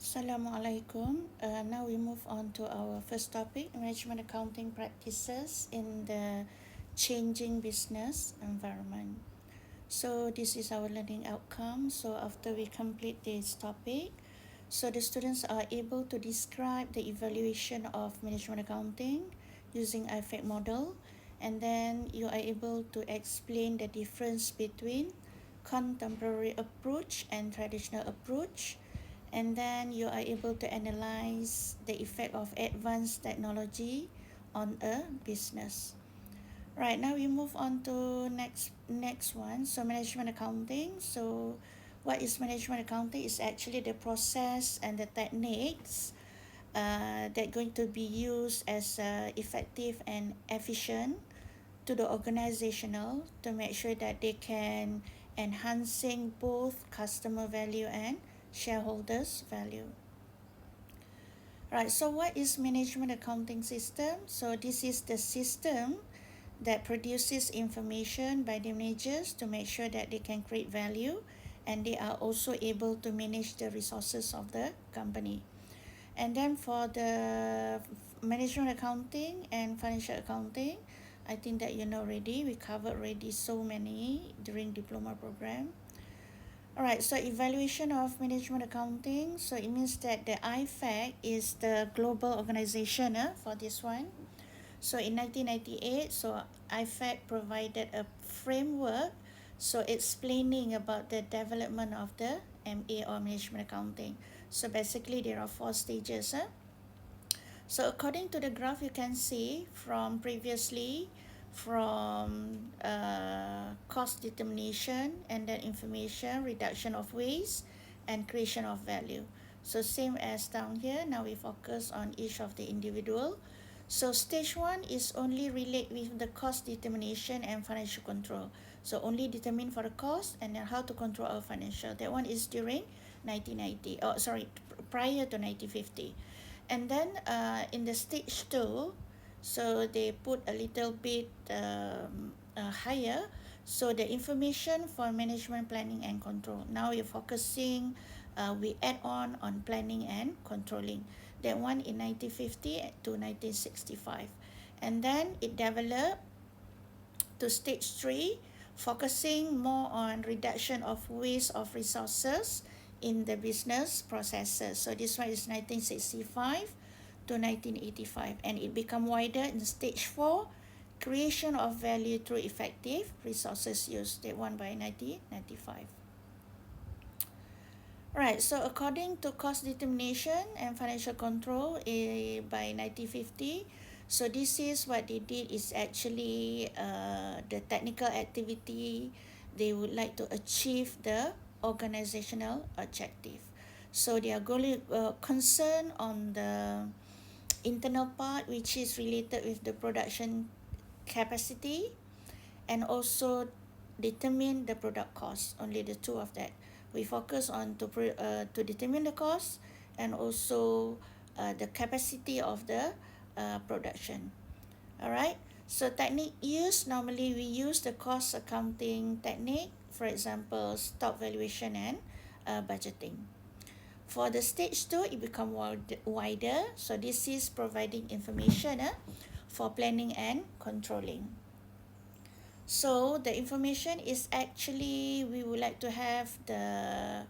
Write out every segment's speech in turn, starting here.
Assalamualaikum. Now we move on to our first topic, management accounting practices in the changing business environment. So this is our learning outcome. So after we complete this topic, so the students are able to describe the evaluation of management accounting using IFAC model, and then you are able to explain the difference between contemporary approach and traditional approach, and then you are able to analyze the effect of advanced technology on a business. Right, now we move on to next one. So management accounting. So what is management accounting? Is actually the process and the techniques that going to be used as effective and efficient to the organizational to make sure that they can enhancing both customer value and shareholders value. Right, so what is management accounting system? So this is the system that produces information by the managers to make sure that they can create value, and they are also able to manage the resources of the company. And then for the management accounting and financial accounting, I think that you know already, we covered already so many during diploma program. Alright, so evaluation of management accounting. So it means that the IFAC is the global organization for this one. So in 1998, so IFAC provided a framework so explaining about the development of the MA or management accounting. So basically there are 4 stages. So according to the graph, you can see from previously from cost determination, and then information, reduction of waste, and creation of value. So same as down here, now we focus on each of the individual. So stage 1 is only relate with the cost determination and financial control. So only determine for the cost and then how to control our financial. That one is during 1990. Oh, sorry, prior to 1950. And then in the stage 2, so they put a little bit higher. So the information for management planning and control. Now we're focusing, we add on planning and controlling. That one in 1950 to 1965. And then it developed to stage 3, focusing more on reduction of waste of resources in the business processes. So this one is 1965 to 1985, and it become wider in stage 4, creation of value through effective resources use. That one by 1995. Right, so according to cost determination and financial control by 1950, so this is what they did is actually the technical activity they would like to achieve the organizational objective. So they are going concerned on the internal part, which is related with the production capacity, and also determine the product cost. Only the two of that. We focus on to determine the cost, and also the capacity of the production. Alright, so technique used, normally we use the cost accounting technique, for example stock valuation and budgeting. For the stage 2, it become wider, so this is providing information for planning and controlling. So the information is actually, we would like to have the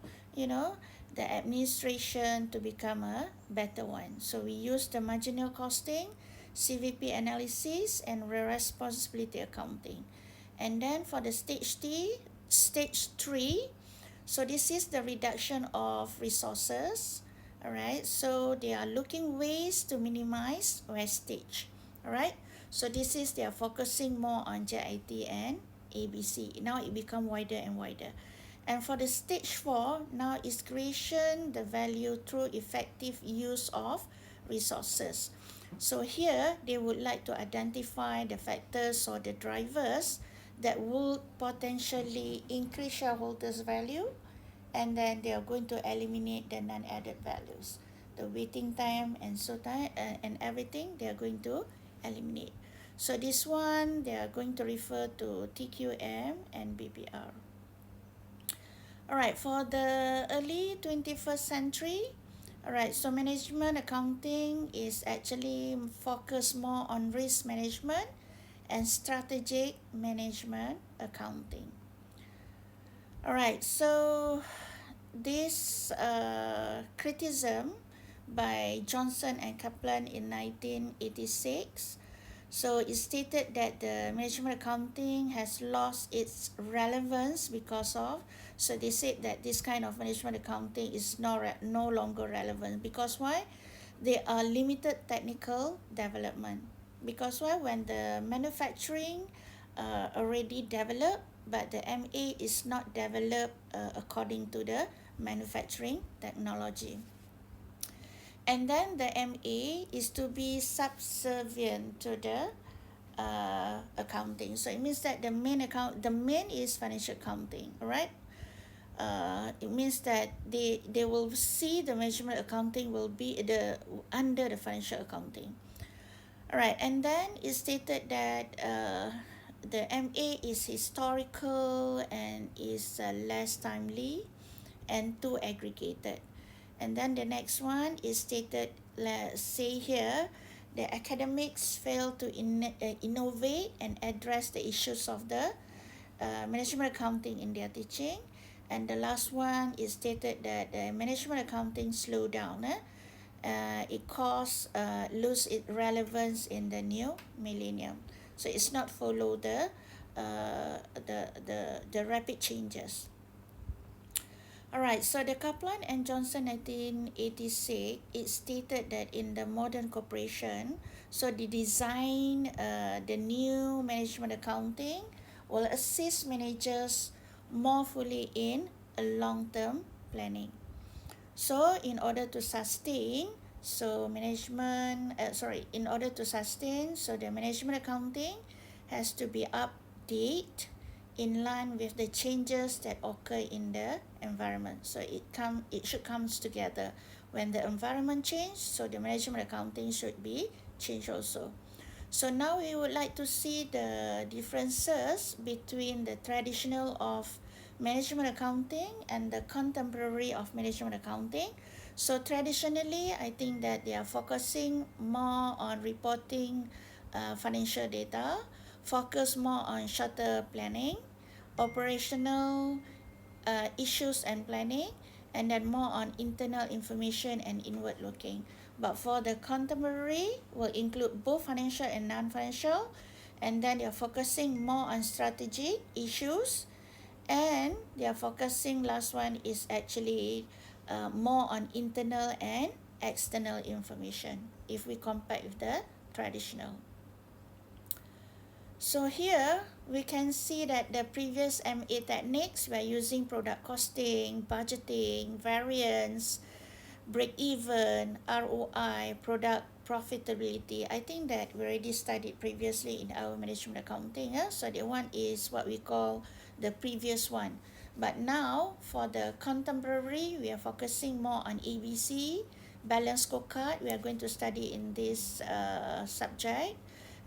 the administration to become a better one. So we use the marginal costing, CVP analysis, and responsibility accounting. And then for the stage 3, so this is the reduction of resources. Alright, so they are looking ways to minimize wastage. Alright, so this is they are focusing more on JIT and ABC. Now it become wider and wider. And for the stage 4, now is creation the value through effective use of resources. So here they would like to identify the factors or the drivers that would potentially increase shareholders' value, and then they are going to eliminate the non-added values, the waiting time and so time and everything they are going to eliminate. So this one they are going to refer to TQM and BPR. Alright, for the early 21st century, Alright, so management accounting is actually focused more on risk management and strategic management accounting. Alright, so this criticism by Johnson and Kaplan in 1986. So it stated that the management accounting has lost its relevance because of, so they said that this kind of management accounting is no longer relevant because why? They are limited technical development. Because why? When the manufacturing already developed, but the MA is not developed according to the manufacturing technology. And then the MA is to be subservient to the accounting. So it means that the main is financial accounting, right? It means that they will see the management accounting will be under the financial accounting. All right, and then it stated that the MA is historical and is less timely and too aggregated. And then the next one is stated, let's say here, the academics fail to innovate and address the issues of the management accounting in their teaching. And the last one is stated that management accounting slow down. It cause lose its relevance in the new millennium. So it's not follow the rapid changes. Alright, so the Kaplan and Johnson 1986, it stated that in the modern corporation, so the design, the new management accounting will assist managers more fully in a long-term planning. So in order to sustain, in order to sustain, so the management accounting has to be updated in line with the changes that occur in the environment. So it should comes together. When the environment change, so the management accounting should be changed also. So now we would like to see the differences between the traditional of management accounting and the contemporary of management accounting. So traditionally, I think that they are focusing more on reporting financial data, focus more on shorter planning, operational issues and planning, and then more on internal information and inward looking. But for the contemporary, will include both financial and non-financial, and then they are focusing more on strategy issues, and they are focusing, last one is actually more on internal and external information if we compare with the traditional. So here we can see that the previous MA techniques were using product costing, budgeting, variance, break even, ROI, product profitability. I think that we already studied previously in our management accounting. So the one is what we call the previous one. But now for the contemporary, we are focusing more on ABC, balance scorecard. We are going to study in this subject.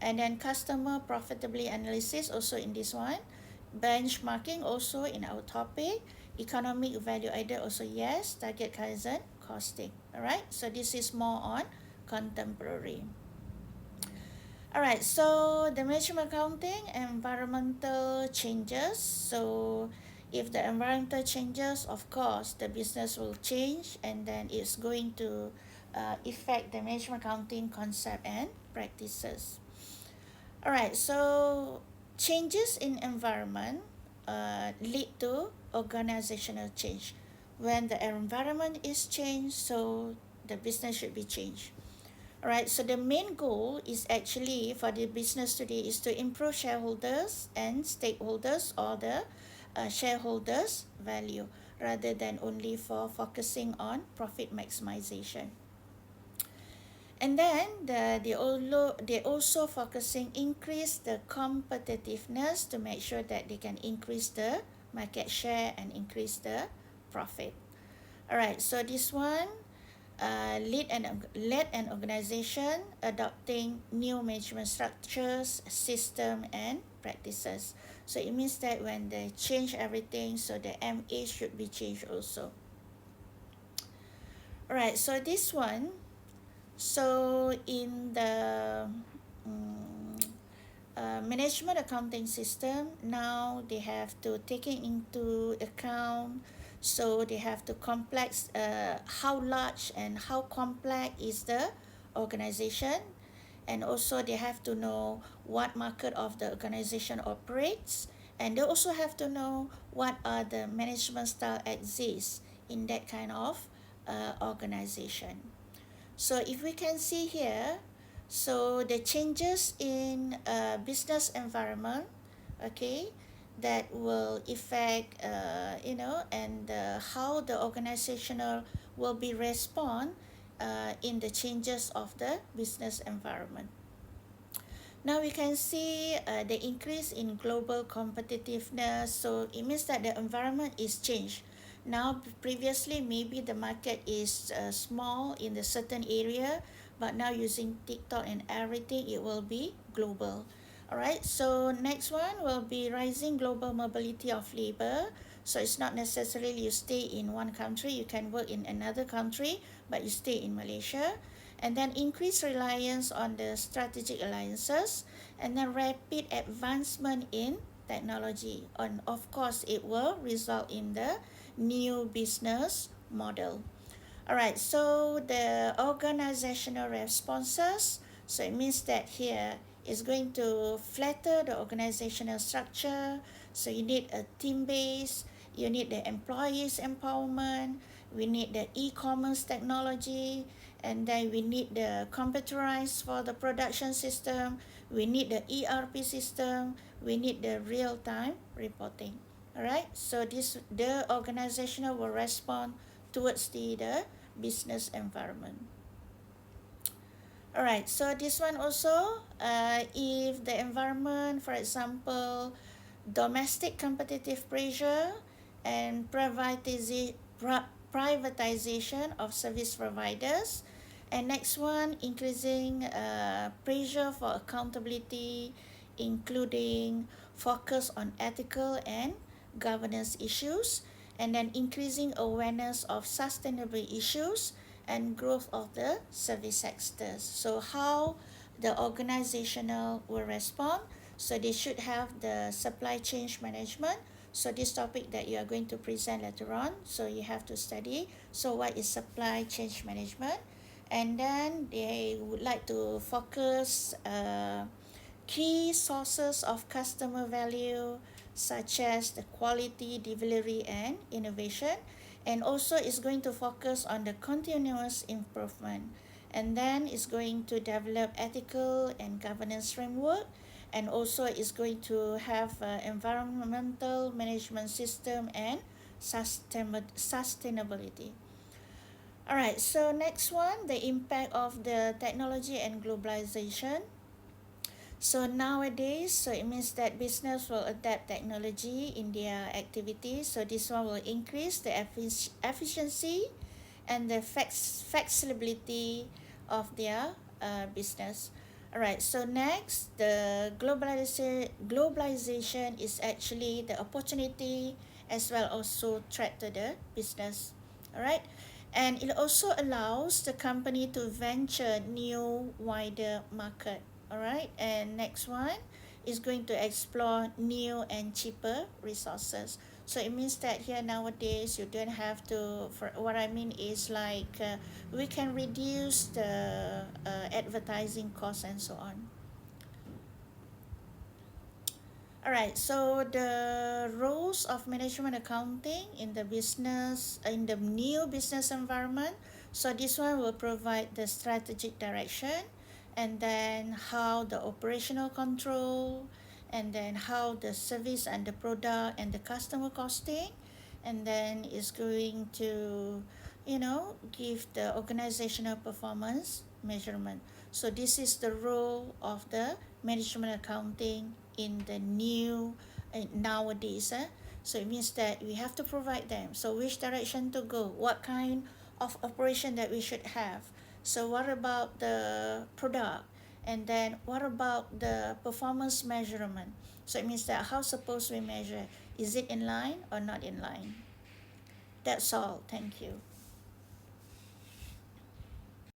And then customer profitability analysis also in this one. Benchmarking also in our topic. Economic value added also yes. Target Kaizen costing. Alright, so this is more on contemporary. Alright, so the management accounting, environmental changes. So if the environmental changes, of course, the business will change, and then it's going to affect the management accounting concept and practices. Alright, so changes in environment lead to organizational change. When the environment is changed, so the business should be changed. Alright, so the main goal is actually for the business today is to improve shareholders and stakeholders or the shareholders' value rather than only for focusing on profit maximization. And then they also focusing increase the competitiveness to make sure that they can increase the market share and increase the profit. Alright, so this one led an organization adopting new management structures, system and practices. So it means that when they change everything, so the MA should be changed also. Alright, so this one, so in the management accounting system, now they have to take it into account, so they have to complex how large and how complex is the organization, and also they have to know what market of the organization operates, and they also have to know what are the management style exists in that kind of organization. So if we can see here, so the changes in business environment, okay, that will affect, and how the organizational will be respond in the changes of the business environment. Now we can see the increase in global competitiveness. So it means that the environment is changed. Now, previously, maybe the market is small in the certain area, but now using TikTok and everything, it will be global. All right. So next one will be rising global mobility of labor. So it's not necessarily you stay in one country, you can work in another country, but you stay in Malaysia. And then increased reliance on the strategic alliances, and then rapid advancement in technology. And of course, it will result in the new business model. All right, so the organizational responses, so it means that here is going to flatter the organizational structure. So you need a team base, you need the employees empowerment, we need the e-commerce technology, and then we need the computerized for the production system, we need the ERP system, we need the real-time reporting. All right, so this the organizational will respond towards the business environment. All right, so this one also, if the environment, for example, domestic competitive pressure and privatization of service providers, and next one, increasing pressure for accountability, including focus on ethical and governance issues, and then increasing awareness of sustainable issues and growth of the service sectors. So how the organizational will respond, so they should have the supply chain management. So this topic that you are going to present later on, so you have to study, so what is supply chain management. And then they would like to focus key sources of customer value, such as the quality, delivery, and innovation. And also it's going to focus on the continuous improvement. And then it's going to develop ethical and governance framework. And also it's going to have environmental management system and sustainability. All right, so next one, the impact of the technology and globalization. So nowadays, so it means that business will adapt technology in their activities. So this one will increase the efficiency and the flexibility of their business. All right, so next, the globalization is actually the opportunity as well also threat to the business. All right, and it also allows the company to venture new wider market. All right, and next one is going to explore new and cheaper resources. So it means that here nowadays you don't have to, for what I mean is like we can reduce the advertising costs and so on. All right, so the roles of management accounting in the business, in the new business environment. So this one will provide the strategic direction, and then how the operational control, and then how the service and the product and the customer costing, and then is going to, give the organizational performance measurement. So this is the role of the management accounting in the new nowadays. So it means that we have to provide them. So which direction to go? What kind of operation that we should have? So what about the product? And then what about the performance measurement? So it means that how suppose we measure? Is it in line or not in line? That's all. Thank you.